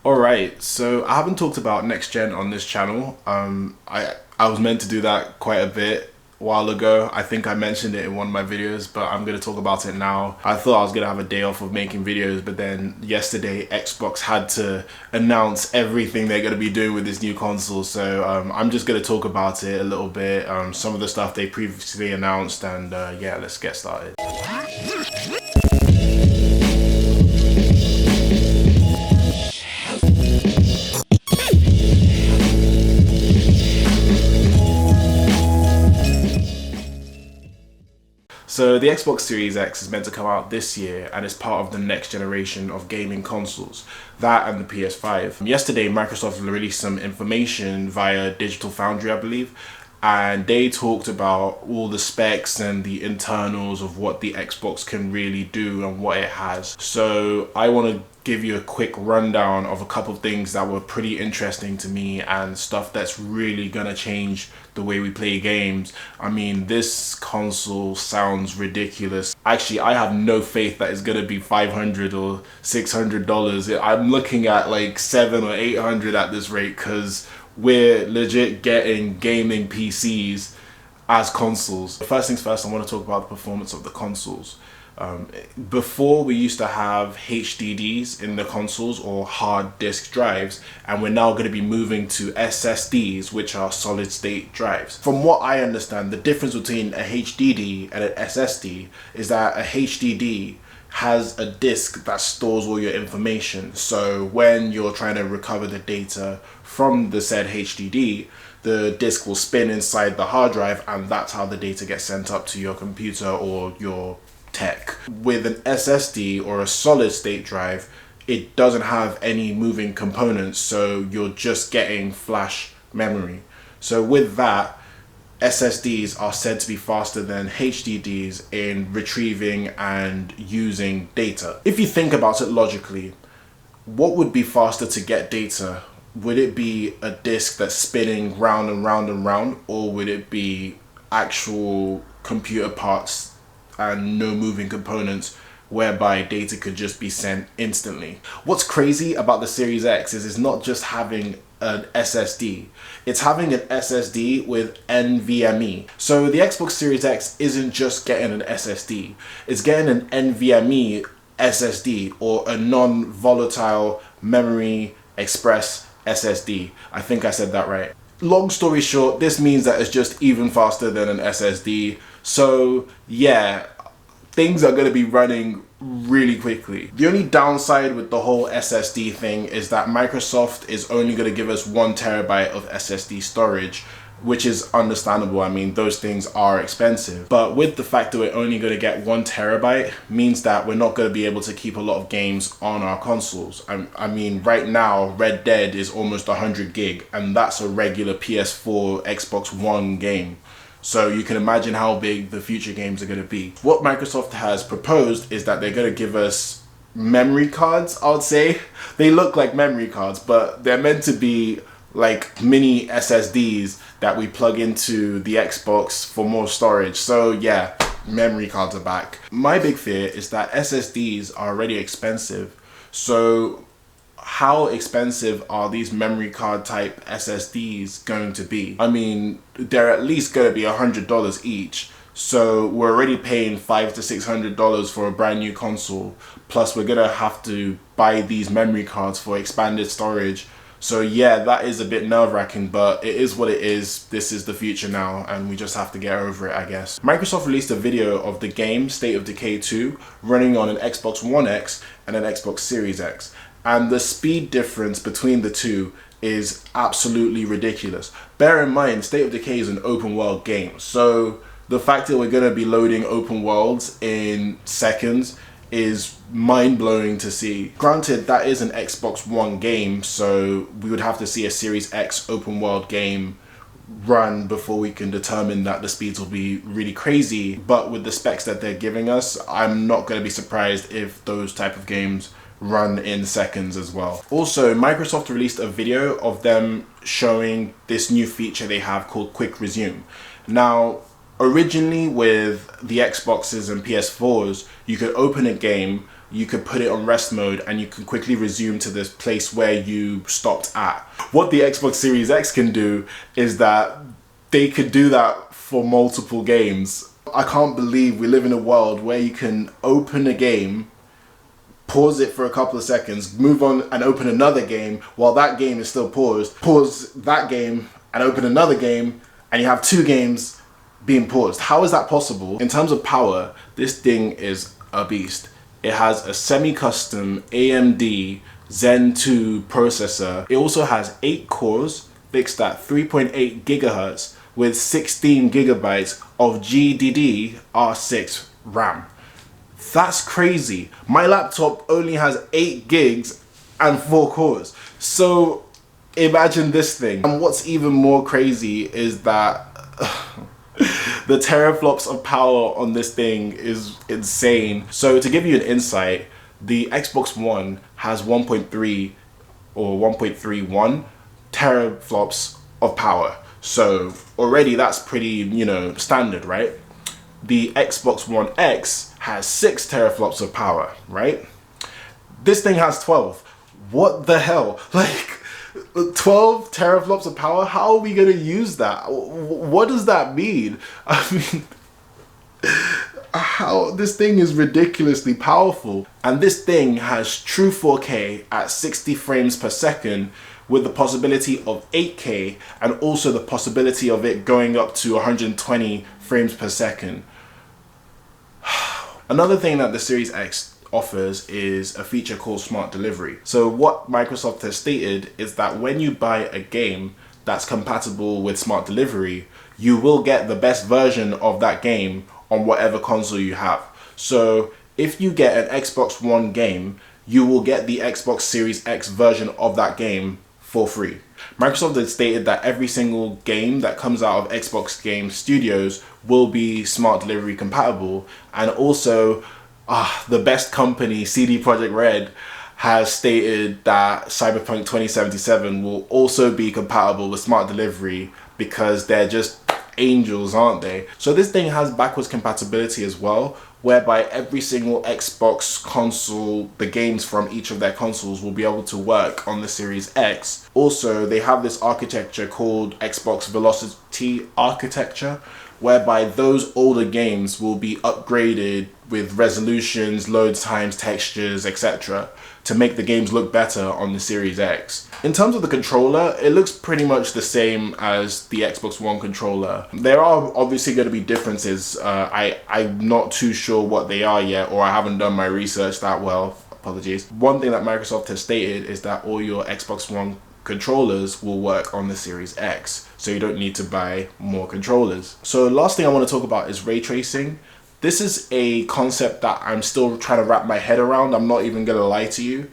Alright, so I haven't talked about next gen on this channel. I was meant to do that quite a bit a while ago. I think I mentioned it in one of my videos, but I'm gonna talk about it now. I thought I was gonna have a day off of making videos, but then yesterday Xbox had to announce everything they're gonna be doing with this new console. So I'm just gonna talk about it a little bit, some of the stuff they previously announced, and yeah, let's get started. So the Xbox Series X is meant to come out this year and is part of the next generation of gaming consoles, that and the PS5. Yesterday, Microsoft released some information via Digital Foundry, I believe, and they talked about all the specs and the internals of what the Xbox can really do and what it has. So I want to give you a quick rundown of a couple of things that were pretty interesting to me and stuff that's really gonna change the way we play games. I mean, this console sounds ridiculous. Actually, I have no faith that it's gonna be $500 or $600. I'm looking at like $700 or $800 at this rate, because we're legit getting gaming PCs as consoles. First things first, I want to talk about the performance of the consoles. Before, we used to have HDDs in the consoles, or hard disk drives, and we're now going to be moving to SSDs, which are solid state drives. From what I understand, the difference between a HDD and an SSD is that a HDD has a disk that stores all your information. So when you're trying to recover the data from the said HDD, the disk will spin inside the hard drive, and that's how the data gets sent up to your computer or your tech. With an SSD or a solid state drive, it doesn't have any moving components, so you're just getting flash memory. So with that, SSDs are said to be faster than HDDs in retrieving and using data. If you think about it logically, what would be faster to get data? Would it be a disk that's spinning round and round and round, or would it be actual computer parts and no moving components whereby data could just be sent instantly? What's crazy about the Series X is it's not just having an SSD, it's having an SSD with NVMe. So the Xbox Series X isn't just getting an SSD, it's getting an NVMe SSD, or a non-volatile memory express SSD. I think I said that right. Long story short, this means that it's just even faster than an SSD. So yeah, things are going to be running really quickly. The only downside with the whole SSD thing is that Microsoft is only going to give us 1 terabyte of SSD storage, which is understandable. I mean, those things are expensive. But with the fact that we're only going to get 1 terabyte means that we're not going to be able to keep a lot of games on our consoles. I mean, right now, Red Dead is almost 100 gig, and that's a regular PS4, Xbox One game. So you can imagine how big the future games are going to be. What Microsoft has proposed is that they're going to give us memory cards, I would say. They look like memory cards, but they're meant to be like mini SSDs that we plug into the Xbox for more storage. So yeah, memory cards are back. My big fear is that SSDs are already expensive. So how expensive are these memory card type SSDs going to be? I mean, they're at least going to be $100 each. So we're already paying $500 to $600 for a brand new console. Plus we're going to have to buy these memory cards for expanded storage. So yeah, that is a bit nerve-wracking, but it is what it is. This is the future now, and we just have to get over it, I guess. Microsoft released a video of the game State of Decay 2 running on an Xbox One X and an Xbox Series X. And the speed difference between the two is absolutely ridiculous. Bear in mind, State of Decay is an open world game. So the fact that we're going to be loading open worlds in seconds is mind-blowing to see. Granted, that is an Xbox One game, so we would have to see a Series X open world game run before we can determine that the speeds will be really crazy. But with the specs that they're giving us, I'm not going to be surprised if those type of games run in seconds as well. Also, Microsoft released a video of them showing this new feature they have called Quick Resume. Now, originally with the Xboxes and PS4s, you could open a game, you could put it on rest mode and you can quickly resume to this place where you stopped at. What the Xbox Series X can do is that they could do that for multiple games. I can't believe we live in a world where you can open a game, pause it for a couple of seconds, move on and open another game while that game is still paused, pause that game and open another game, and you have two games being paused. How is that possible? In terms of power, this thing is a beast. It has a semi-custom AMD Zen 2 processor. It also has 8 cores fixed at 3.8 gigahertz with 16 gigabytes of GDDR6 RAM. That's crazy. My laptop only has 8 gigs and 4 cores. So imagine this thing. And what's even more crazy is that the teraflops of power on this thing is insane. So to give you an insight, the Xbox One has 1.3 or 1.31 teraflops of power. So already that's pretty, standard, right? The Xbox One X has 6 teraflops of power, right? This thing has 12. What the hell? Like, 12 teraflops of power? How are we gonna use that? What does that mean? I mean, how this thing is ridiculously powerful. And this thing has true 4K at 60 frames per second with the possibility of 8K and also the possibility of it going up to 120 frames per second. Another thing that the Series X offers is a feature called Smart Delivery. So what Microsoft has stated is that when you buy a game that's compatible with Smart Delivery, you will get the best version of that game on whatever console you have. So if you get an Xbox One game, you will get the Xbox Series X version of that game for free. Microsoft has stated that every single game that comes out of Xbox Game Studios will be Smart Delivery compatible, and also the best company, CD Projekt Red, has stated that Cyberpunk 2077 will also be compatible with Smart Delivery because they're just angels, aren't they? So this thing has backwards compatibility as well, whereby every single Xbox console, the games from each of their consoles will be able to work on the Series X. Also, they have this architecture called Xbox Velocity Architecture, whereby those older games will be upgraded with resolutions, load times, textures, etc. to make the games look better on the Series X. In terms of the controller, it looks pretty much the same as the Xbox One controller. There are obviously going to be differences. I'm not too sure what they are yet, or I haven't done my research that well. Apologies. One thing that Microsoft has stated is that all your Xbox One controllers will work on the Series X, so you don't need to buy more controllers. So last thing I want to talk about is ray tracing. This is a concept that I'm still trying to wrap my head around. I'm not even gonna lie to you,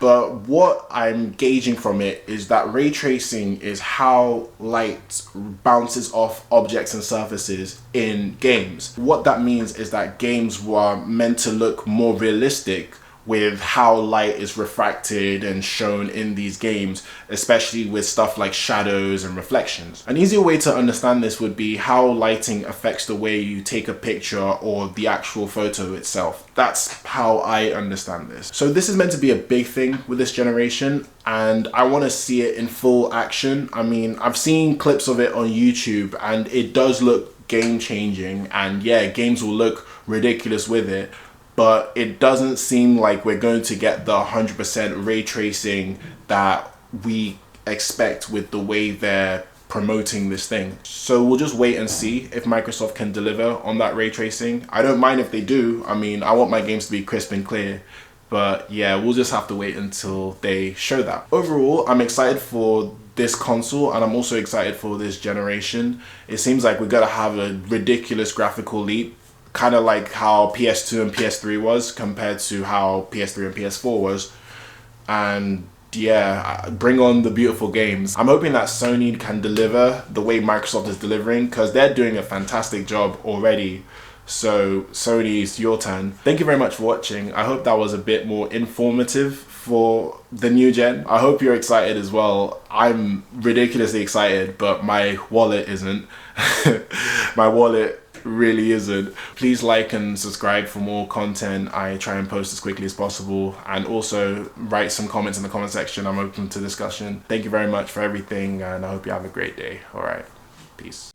but what I'm gauging from it is that ray tracing is how light bounces off objects and surfaces in games. What that means is that games were meant to look more realistic with how light is refracted and shown in these games, especially with stuff like shadows and reflections. An easier way to understand this would be how lighting affects the way you take a picture or the actual photo itself. That's how I understand this. So this is meant to be a big thing with this generation, and I want to see it in full action. I mean, I've seen clips of it on YouTube and it does look game-changing, and yeah, games will look ridiculous with it. But it doesn't seem like we're going to get the 100% ray tracing that we expect with the way they're promoting this thing. So we'll just wait and see if Microsoft can deliver on that ray tracing. I don't mind if they do. I mean, I want my games to be crisp and clear. But yeah, we'll just have to wait until they show that. Overall, I'm excited for this console, and I'm also excited for this generation. It seems like we're gonna have a ridiculous graphical leap, kind of like how PS2 and PS3 was compared to how PS3 and PS4 was. And yeah, bring on the beautiful games. I'm hoping that Sony can deliver the way Microsoft is delivering, because they're doing a fantastic job already. So Sony, it's your turn. Thank you very much for watching. I hope that was a bit more informative for the new gen. I hope you're excited as well. I'm ridiculously excited, but my wallet isn't. My wallet really isn't. Please like and subscribe for more content. I try and post as quickly as possible, and also write some comments in the comment section. I'm open to discussion. Thank you very much for everything, and I hope you have a great day. All right, peace.